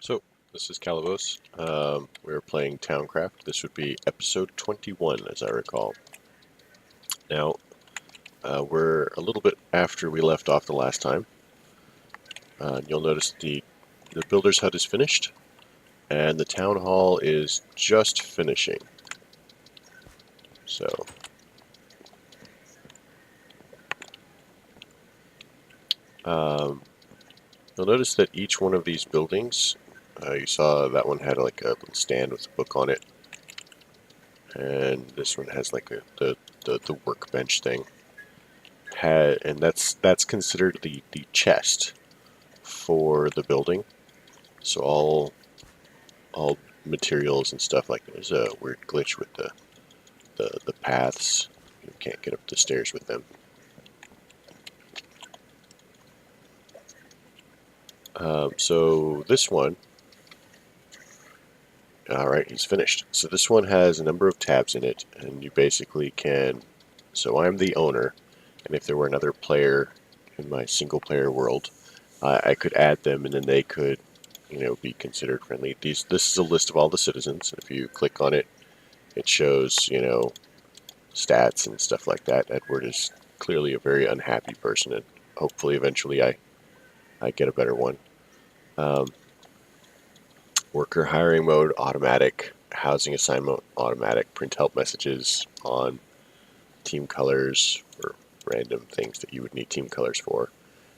So, this is Calibos. We're playing Towncraft. This would be episode 21, as I recall. Now, we're a little bit after we left off the last time. You'll notice the builder's hut is finished, and the town hall is just finishing. So, um, you'll notice that each one of these buildings, you saw that one had like a little stand with a book on it, and this one has like the workbench thing. And that's considered the chest for the building. So all materials and stuff, like there's a weird glitch with the paths. You can't get up the stairs with them. So this one, all right, he's finished. So this one has a number of tabs in it, and you basically can. So I'm the owner, and if there were another player in my single player world, I could add them, and then they could, be considered friendly. This is a list of all the citizens. If you click on it, it shows, stats and stuff like that. Edward is clearly a very unhappy person, and hopefully eventually I get a better one. Worker hiring mode, automatic. Housing assignment, automatic. Print help messages on. Team colors for random things that you would need team colors for.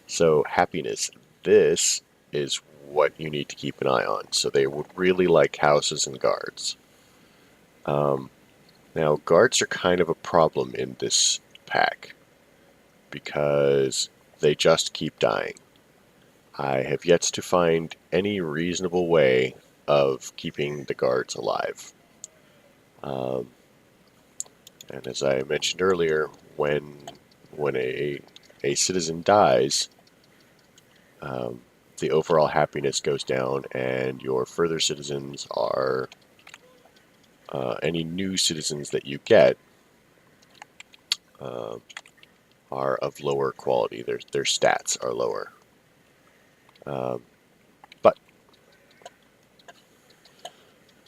So happiness, this is what you need to keep an eye on. So they would really like houses and guards. Now guards are kind of a problem in this pack because they just keep dying. I have yet to find any reasonable way of keeping the guards alive. And as I mentioned earlier, when a citizen dies, the overall happiness goes down, and your further citizens are any new citizens that you get are of lower quality. Their stats are lower. But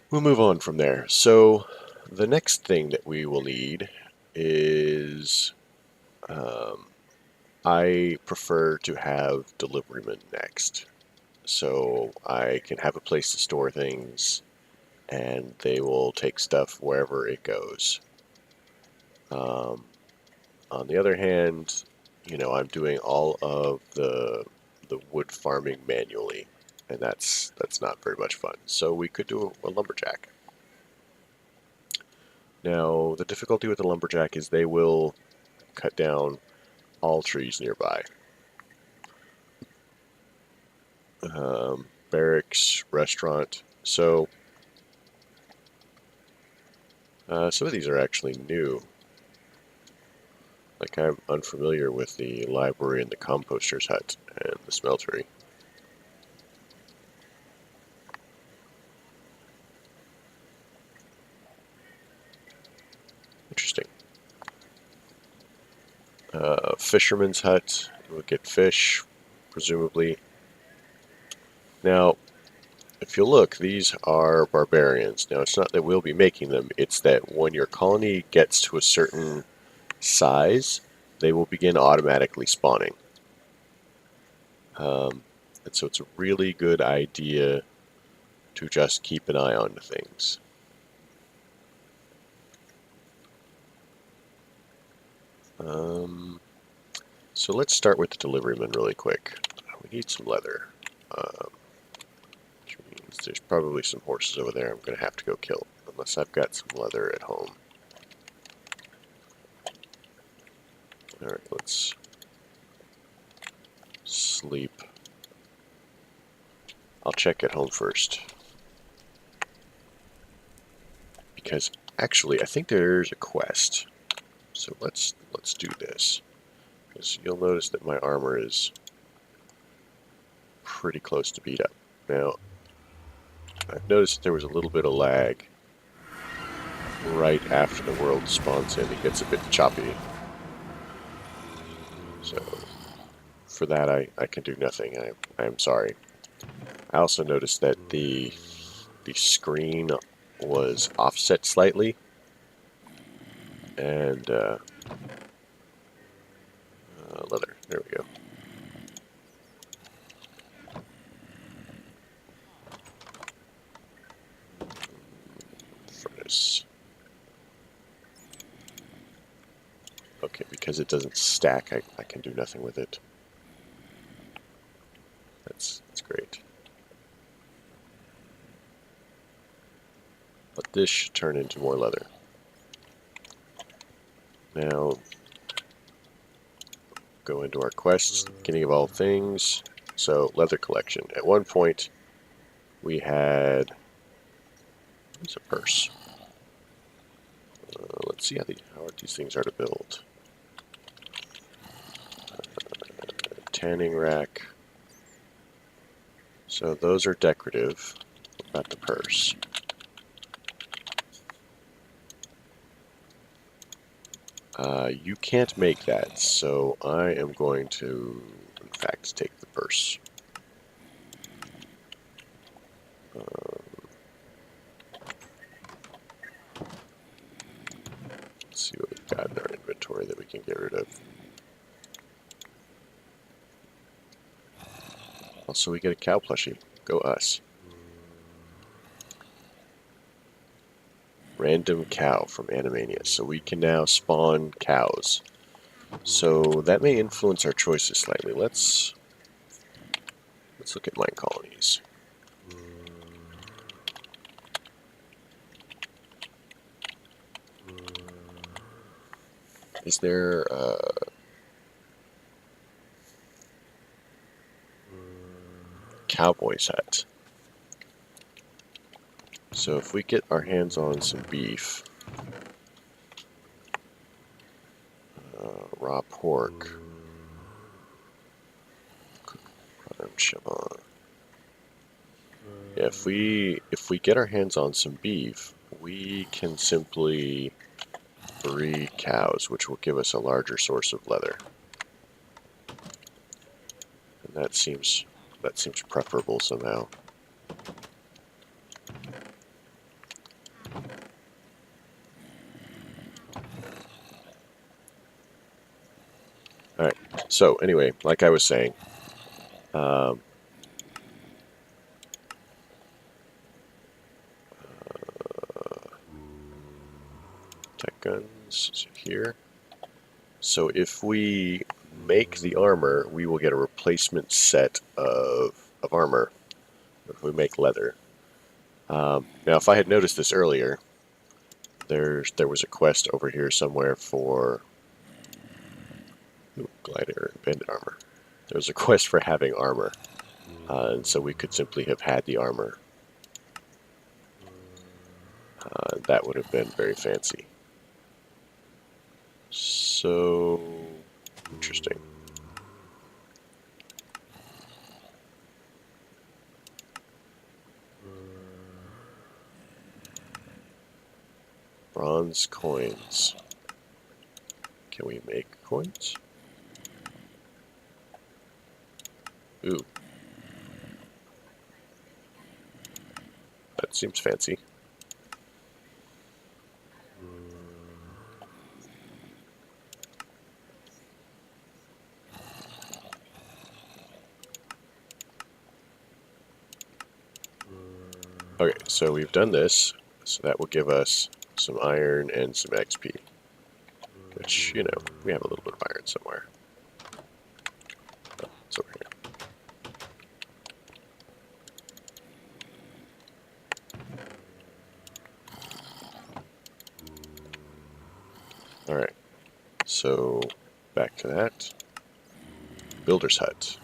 we'll move on from there. So the next thing that we will need is I prefer to have deliverymen next. So I can have a place to store things, and they will take stuff wherever it goes. On the other hand, I'm doing all of the wood farming manually, and that's not very much fun. So we could do a lumberjack. Now, the difficulty with the lumberjack is they will cut down all trees nearby. Barracks, restaurant. So some of these are actually new. Like, I'm unfamiliar with the library and the composter's hut and the smeltery. Interesting. Fisherman's hut. We'll get fish, presumably. Now, if you look, these are barbarians. Now, it's not that we'll be making them, it's that when your colony gets to a certain size, they will begin automatically spawning. And so it's a really good idea to just keep an eye on things. So let's start with the deliveryman really quick. We need some leather. Which means there's probably some horses over there I'm going to have to go kill, unless I've got some leather at home. Alright, let's sleep. I'll check at home first. Because actually, I think there's a quest. So let's do this. Because you'll notice that my armor is pretty close to beat up. Now, I've noticed there was a little bit of lag right after the world spawns in. It gets a bit choppy. So, for that I can do nothing. I'm sorry. I also noticed that the screen was offset slightly, and leather. There we go. Furnace. Okay, because it doesn't stack, I can do nothing with it. That's great. But this should turn into more leather. Now, go into our quests, beginning of all things. So, leather collection. At one point, we had... It's a purse. Let's see how these things are to build. Tanning rack. So those are decorative. What about the purse? You can't make that, so I am going to, in fact, take the purse. Let's see what we've got in our inventory that we can get rid of. Also, we get a cow plushie. Go us. Random cow from Animania. So we can now spawn cows. So that may influence our choices slightly. Let's look at mine colonies. Is there cowboy's hut? So if we get our hands on some beef, raw pork, parm shabon. Yeah, if we get our hands on some beef, we can simply breed cows, which will give us a larger source of leather. And that seems preferable somehow. Alright, so anyway, like I was saying, tech guns here. So if we make the armor, we will get a replacement set of armor if we make leather. Now, if I had noticed this earlier, there was a quest over here somewhere for glider and bandit armor. There was a quest for having armor, and so we could simply have had the armor. That would have been very fancy. So interesting. Bronze coins. Can we make coins? Ooh. That seems fancy. Okay, so we've done this, so that will give us some iron and some XP. Which, you know, we have a little bit of iron somewhere. Oh, it's over here. Alright, so back to that. Builder's hut.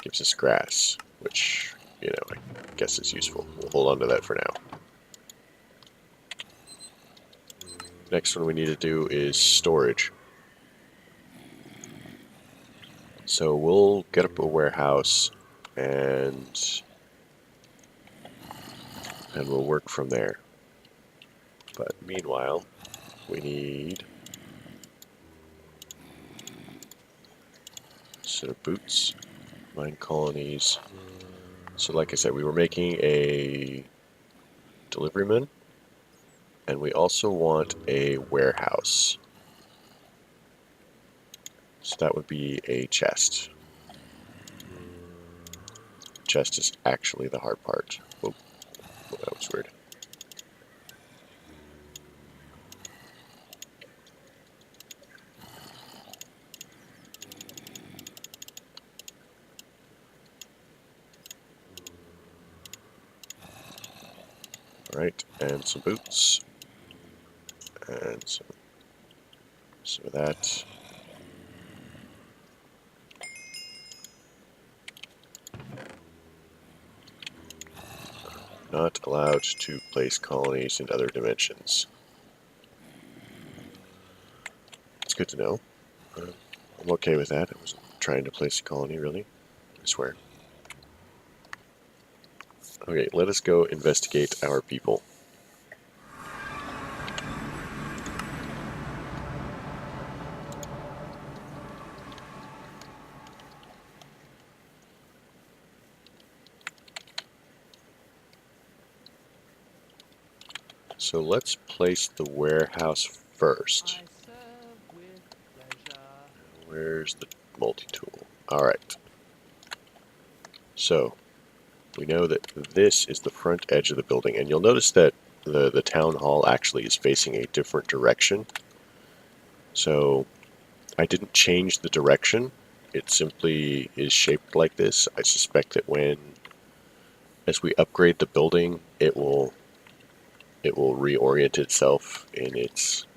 Gives us grass, which, you know, I guess is useful. We'll hold on to that for now. Next one we need to do is storage. So we'll get up a warehouse and we'll work from there. But meanwhile, we need a set of boots, mine colonies, So like I said, we were making a deliveryman, and we also want a warehouse. So that would be a chest. Chest is actually the hard part. Oh, that was weird. Alright, and some boots. And some of that. Not allowed to place colonies in other dimensions. It's good to know. I'm okay with that. I wasn't trying to place a colony, really. I swear. Okay, let us go investigate our people. So let's place the warehouse first. Where's the multi-tool? Alright. So, we know that this is the front edge of the building, and you'll notice that the town hall actually is facing a different direction. So, I didn't change the direction. It simply is shaped like this. I suspect that as we upgrade the building, it will reorient itself in its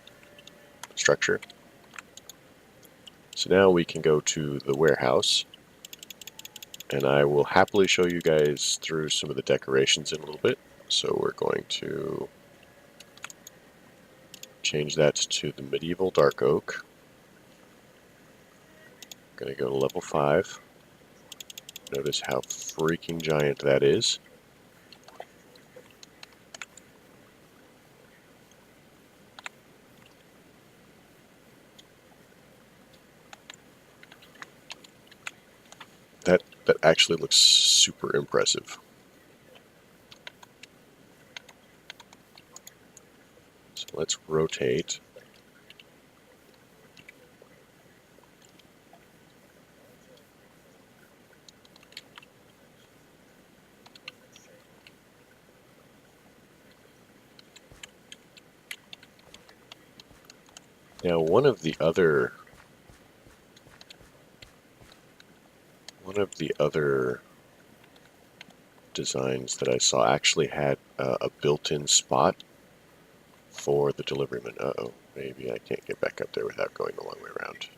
structure. So now we can go to the warehouse, and I will happily show you guys through some of the decorations in a little bit. So we're going to change that to the medieval dark oak. I'm going to go to level 5. Notice how freaking giant that is. That actually looks super impressive. So let's rotate. Now one of the other designs that I saw actually had a built-in spot for the deliveryman. Uh-oh, maybe I can't get back up there without going the long way around.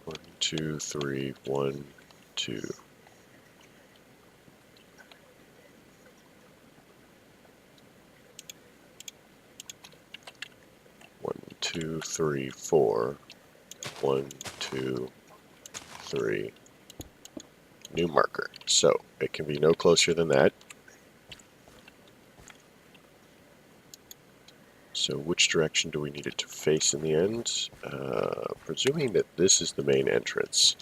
One, two, three, 1, 2. One, 2, 3, 4. 1, 2, 3. New marker. So it can be no closer than that. So which direction do we need it to face in the end? Presuming that this is the main entrance.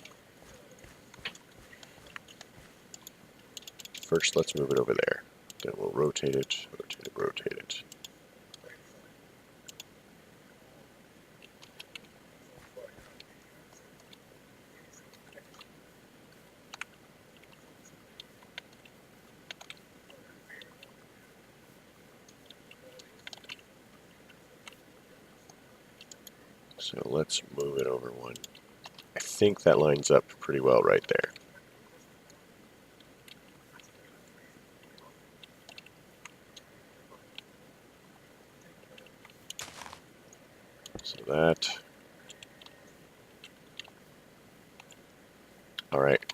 First, let's move it over there. Then we'll rotate it, rotate it, rotate it. So let's move it over 1. I think that lines up pretty well right there. So that. All right.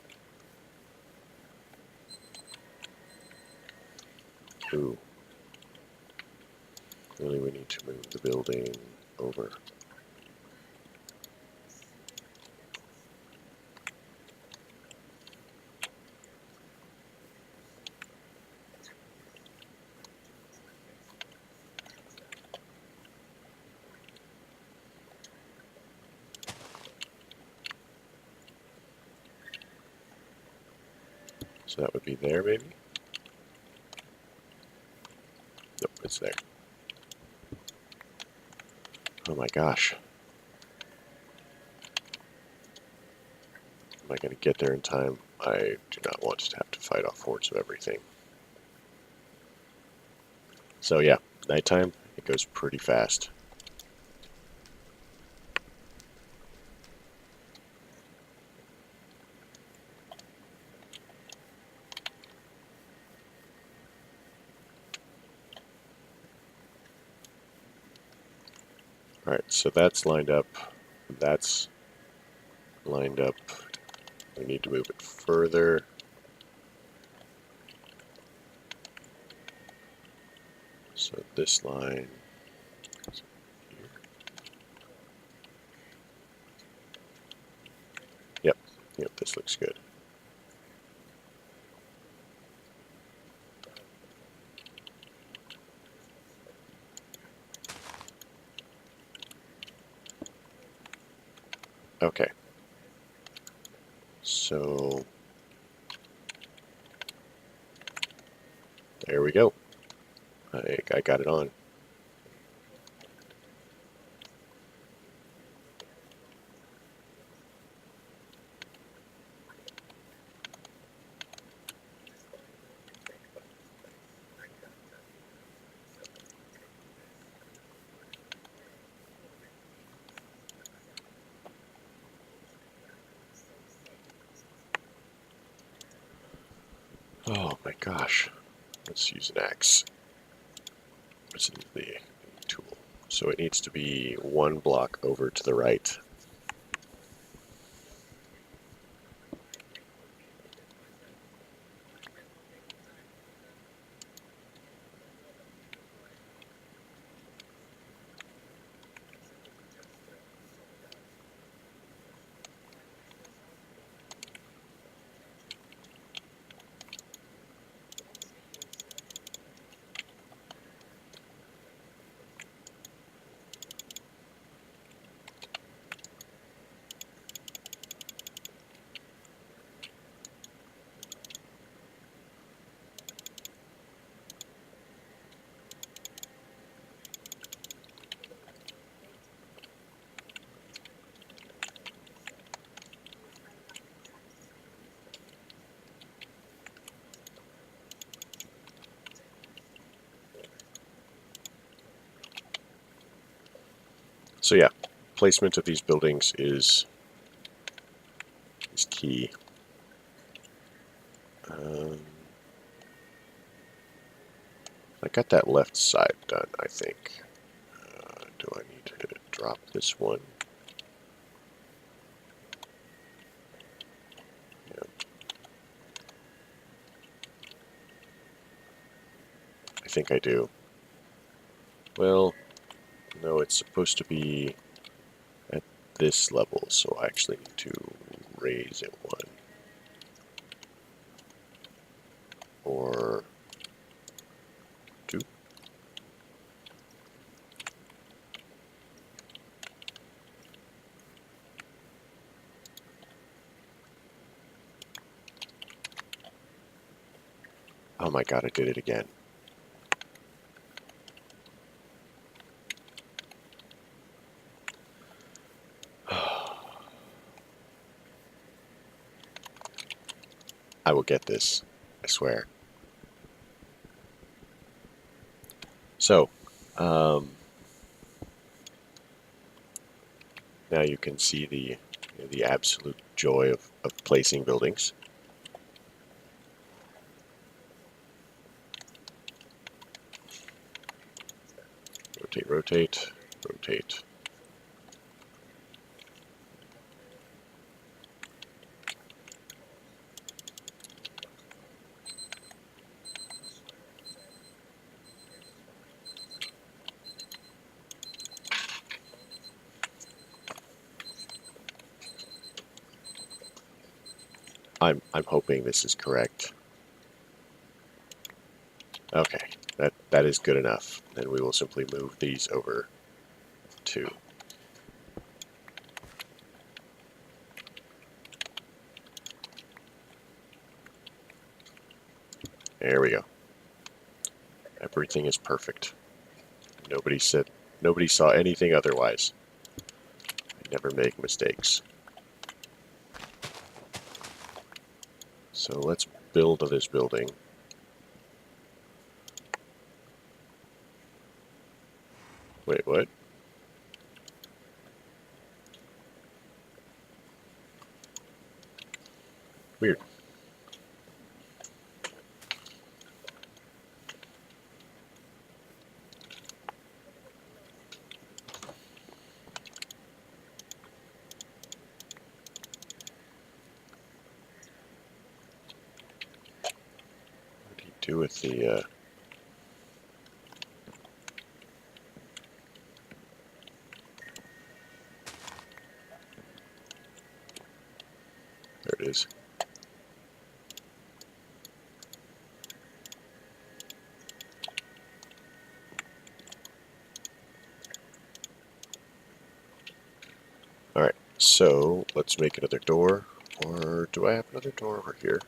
Ooh. Clearly we need to move the building over. So that would be there, maybe? Nope, it's there. Oh my gosh. Am I going to get there in time? I do not want to have to fight off hordes of everything. So yeah, nighttime, it goes pretty fast. Alright, so that's lined up. That's lined up. We need to move it further. So this line is here. Yep, this looks good. Okay. So there we go. I got it on. Oh my gosh. Let's use an axe. This is the tool. So it needs to be one block over to the right. So yeah, placement of these buildings is key. I got that left side done, I think. Do I need to drop this one? Yeah. I think I do. Well, no, it's supposed to be at this level, so I actually need to raise it one. Or two. Oh my god, I did it again. I will get this, I swear. So, now you can see the absolute joy of placing buildings. Rotate, rotate, rotate. I'm hoping this is correct. Okay, that is good enough. Then we will simply move these over to. There we go. Everything is perfect. Nobody saw anything otherwise. I never make mistakes. So let's build this building. Wait, what? Weird. What do you do with the, there it is. Alright, so let's make another door. Or do I have another door over here?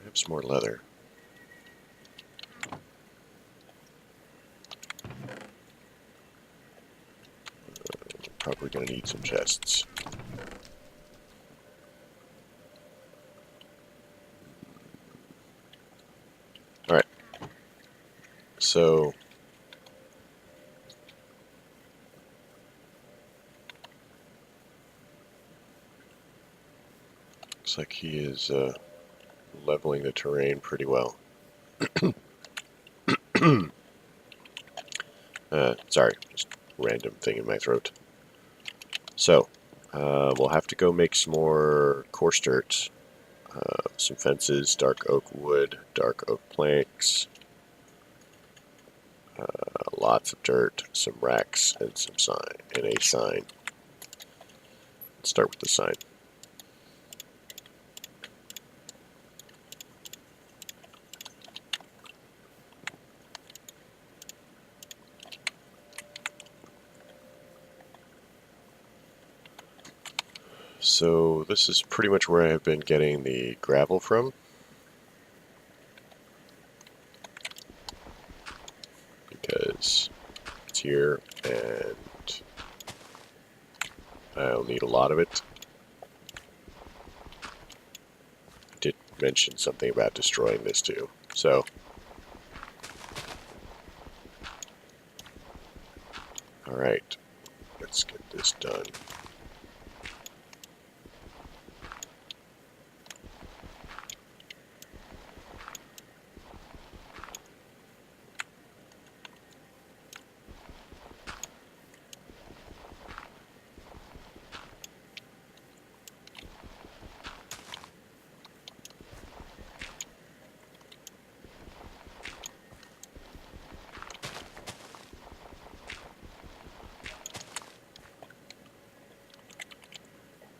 I have some more leather. Probably gonna need some chests. Alright. So looks like he is leveling the terrain pretty well. Sorry, just random thing in my throat. So, we'll have to go make some more coarse dirt, some fences, dark oak wood, dark oak planks, lots of dirt, some racks, and some sign, and a sign. Let's start with the sign. So this is pretty much where I have been getting the gravel from. Because it's here and I'll need a lot of it. I did mention something about destroying this too. So, alright, let's get this done.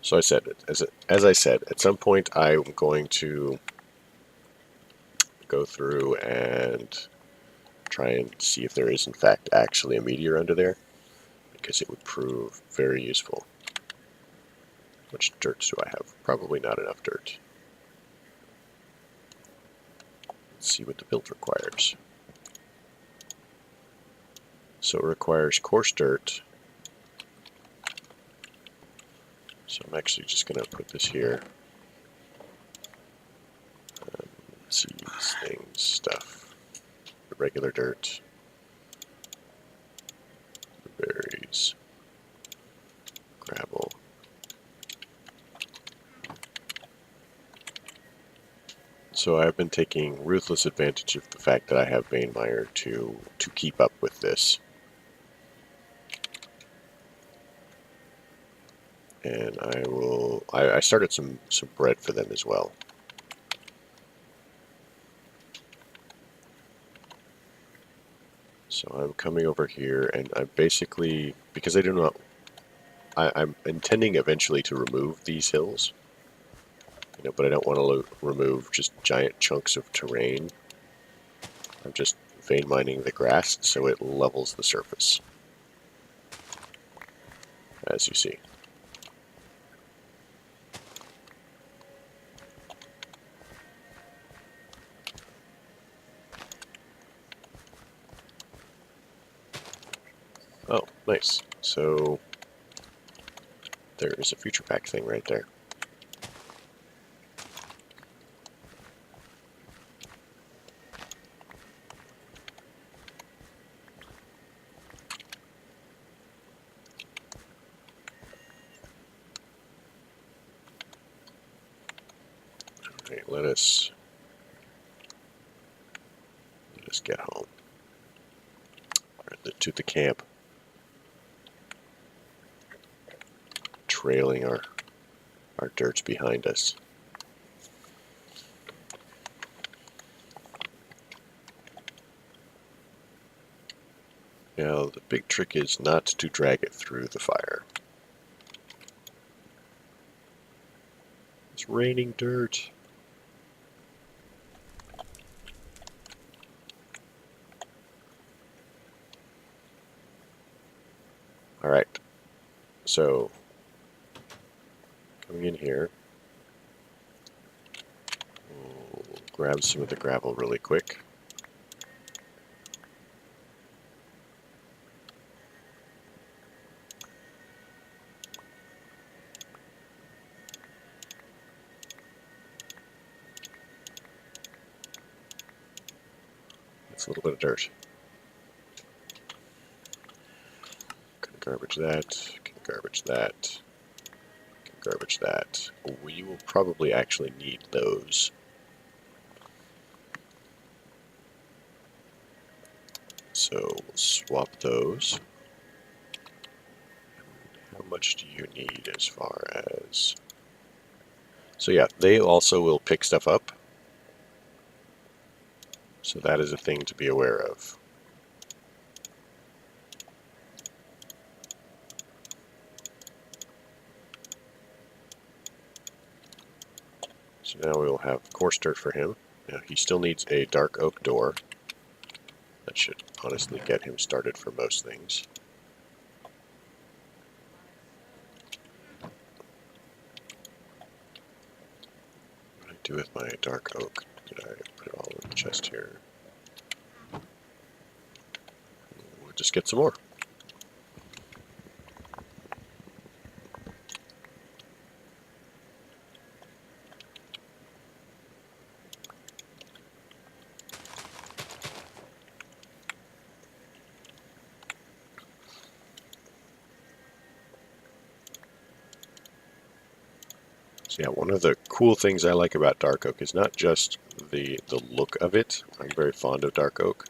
So I said, as I said, at some point I'm going to go through and try and see if there is in fact actually a meteor under there, because it would prove very useful. How much dirt do I have? Probably not enough dirt. Let's see what the build requires. So it requires coarse dirt. So I'm actually just going to put this here. Seeds, things, stuff. Regular dirt. Berries. Gravel. So I've been taking ruthless advantage of the fact that I have vein mire to keep up with this. And I started some bread for them as well. So I'm coming over here, and I'm basically, because I do not, I'm intending eventually to remove these hills, you know, but I don't want to remove just giant chunks of terrain. I'm just vein mining the grass so it levels the surface, as you see. Nice. So there is a future pack thing right there. Alright, let us get home. To the camp. Trailing our dirt behind us. Now, the big trick is not to drag it through the fire. It's raining dirt. Alright, so coming in here, we'll grab some of the gravel really quick. That's a little bit of dirt. Can garbage that, can garbage that, can garbage that. We will probably actually need those. So we'll swap those. How much do you need as far as... So yeah, they also will pick stuff up. So that is a thing to be aware of. So now we will have coarse dirt for him. Now he still needs a dark oak door. That should honestly get him started for most things. What did I do with my dark oak? Did I put it all in the chest here? We'll just get some more. So yeah, one of the cool things I like about dark oak is not just the look of it. I'm very fond of dark oak.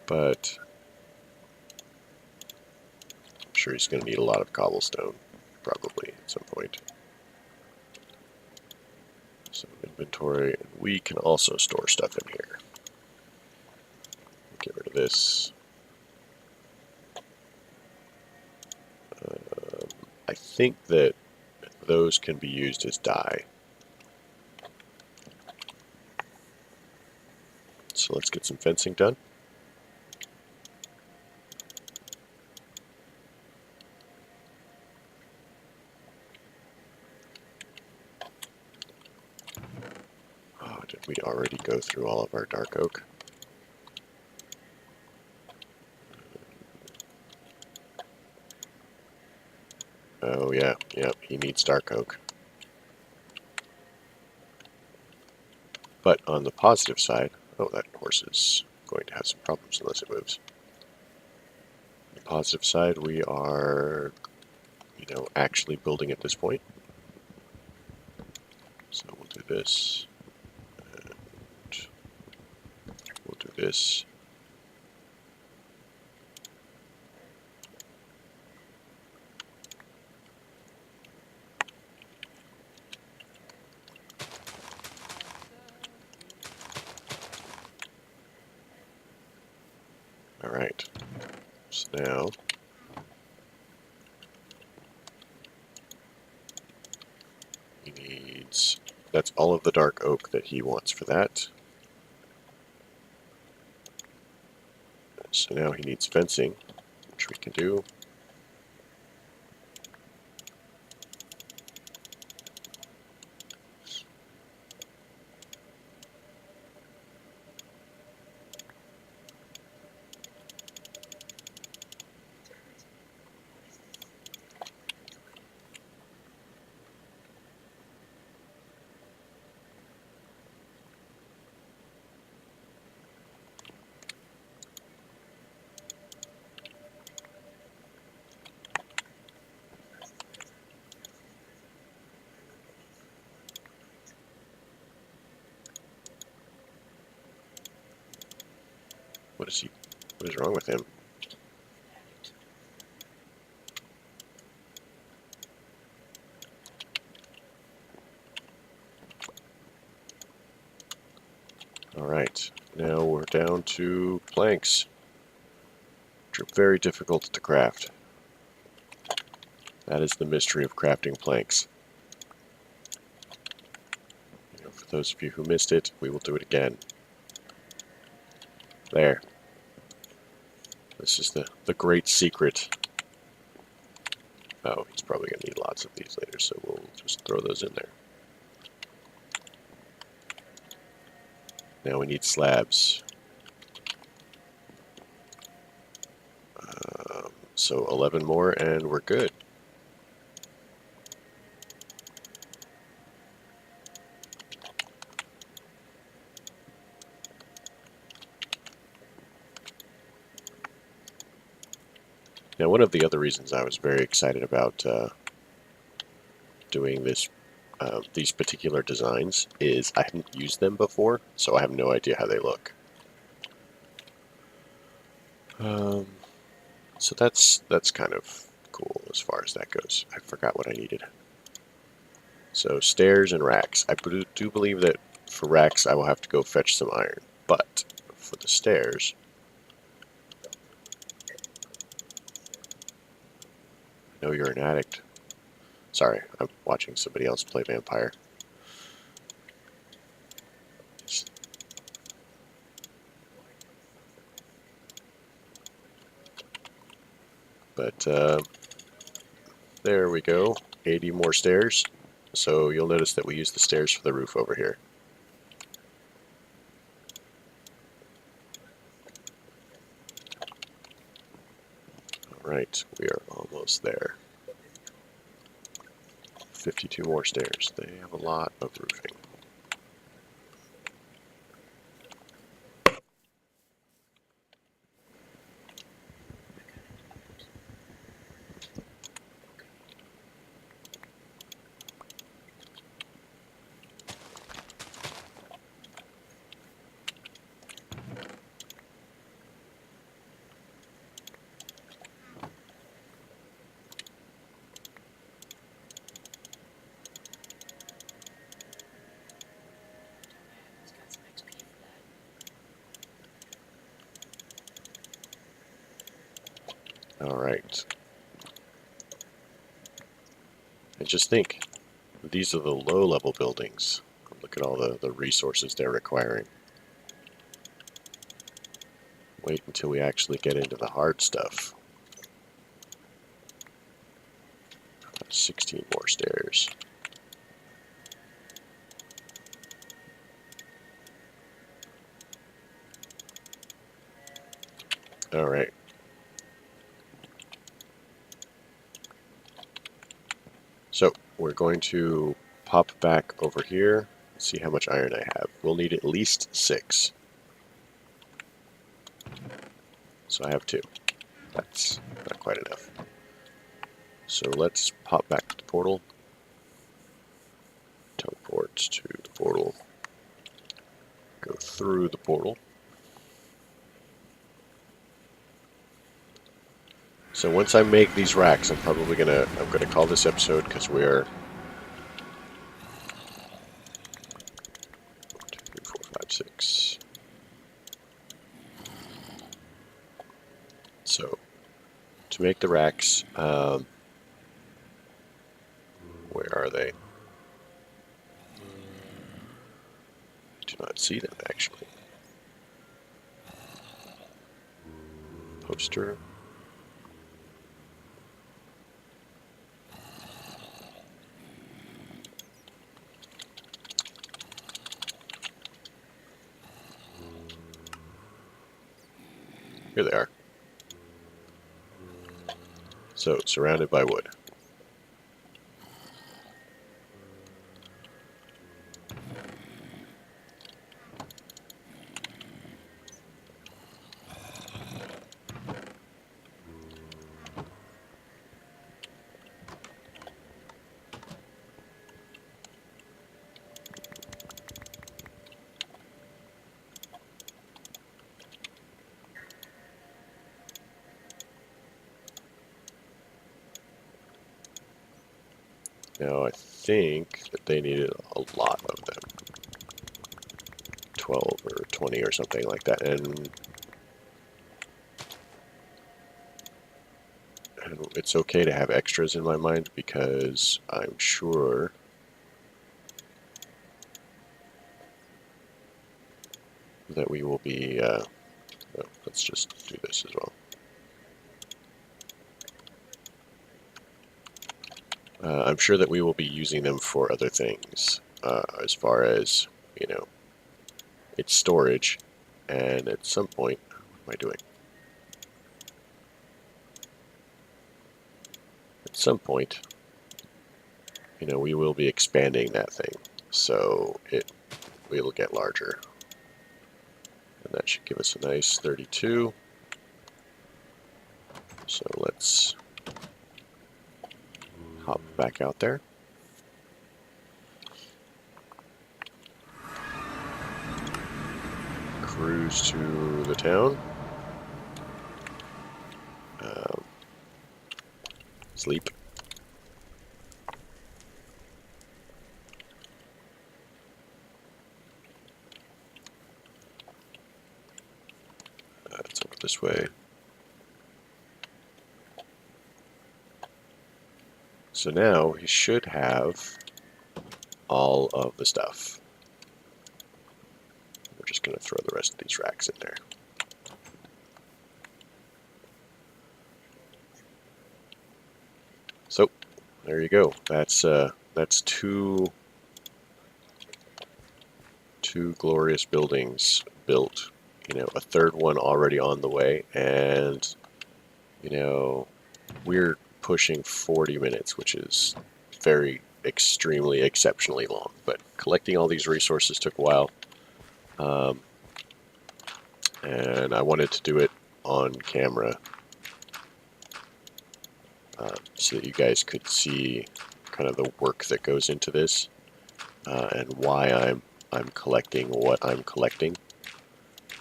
But I'm sure he's going to need a lot of cobblestone, probably, at some point. Some inventory, and we can also store stuff in here. Get rid of this. I think that those can be used as dye. So let's get some fencing done. Oh, did we already go through all of our dark oak? Oh yeah, he needs dark oak. But on the positive side, oh, that horse is going to have some problems unless it moves. On the positive side, we are, actually building at this point. So we'll do this, and we'll do this. All right. So now he needs, that's all of the dark oak that he wants for that. So now he needs fencing, which we can do. What is he? What is wrong with him? Alright, now we're down to planks, which are very difficult to craft. That is the mystery of crafting planks. For those of you who missed it, we will do it again. There. This is the great secret. Oh, he's probably going to need lots of these later, so we'll just throw those in there. Now we need slabs. So 11 more and we're good. Now, one of the other reasons I was very excited about doing these particular designs is I hadn't used them before, so I have no idea how they look. So that's kind of cool as far as that goes. I forgot what I needed. So stairs and racks. I do believe that for racks I will have to go fetch some iron, but for the stairs, I know you're an addict. Sorry, I'm watching somebody else play vampire. But there we go, 80 more stairs. So you'll notice that we use the stairs for the roof over here. Alright, we are almost there. 52 more stairs. They have a lot of roofing. Alright. And just think, these are the low-level buildings. Look at all the resources they're requiring. Wait until we actually get into the hard stuff. 16 more stairs. Alright. So, we're going to pop back over here and see how much iron I have. We'll need at least 6. So I have 2. That's not quite enough. So let's pop back to the portal. Teleport to the portal. Go through the portal. So once I make these racks, I'm gonna call this episode because we're 1, 2, 3, 4, 5, 6. So to make the racks, where are they? I do not see them actually. Poster. Here they are. So, surrounded by wood. Now I think that they needed a lot of them. 12 or 20 or something like that. And it's okay to have extras in my mind because I'm sure that we will be, let's just do this as well. I'm sure that we will be using them for other things, as far as, you know, its storage, and at some point, what am I doing? At some point, you know, we will be expanding that thing, so it will get larger. And that should give us a nice 32. So let's hop back out there. Cruise to the town. Sleep. It's over this way. So now he should have all of the stuff. We're just going to throw the rest of these racks in there. So there you go. That's two glorious buildings built. You know, a third one already on the way, and you know, we're pushing 40 minutes, which is very extremely exceptionally long. But collecting all these resources took a while, and I wanted to do it on camera so that you guys could see kind of the work that goes into this and why I'm collecting what I'm collecting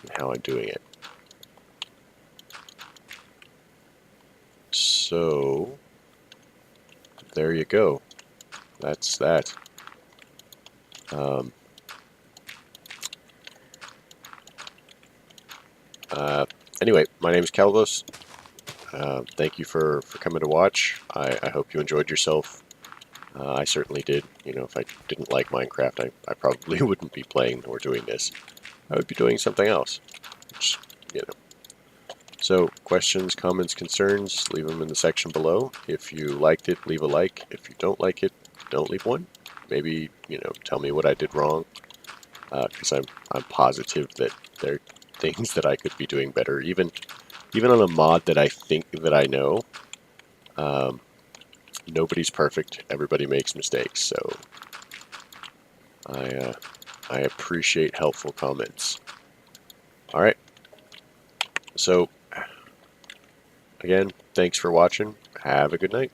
and how I'm doing it. So there you go. That's that. Anyway, my name is Calibos. Thank you for coming to watch. I hope you enjoyed yourself. I certainly did. You know, if I didn't like Minecraft, I probably wouldn't be playing or doing this. I would be doing something else. Which, you know. So, questions, comments, concerns, leave them in the section below. If you liked it, leave a like. If you don't like it, don't leave one. Maybe, you know, tell me what I did wrong. Because I'm positive that there are things that I could be doing better. Even on a mod that I think that I know, nobody's perfect. Everybody makes mistakes. So I appreciate helpful comments. All right. So again, thanks for watching. Have a good night.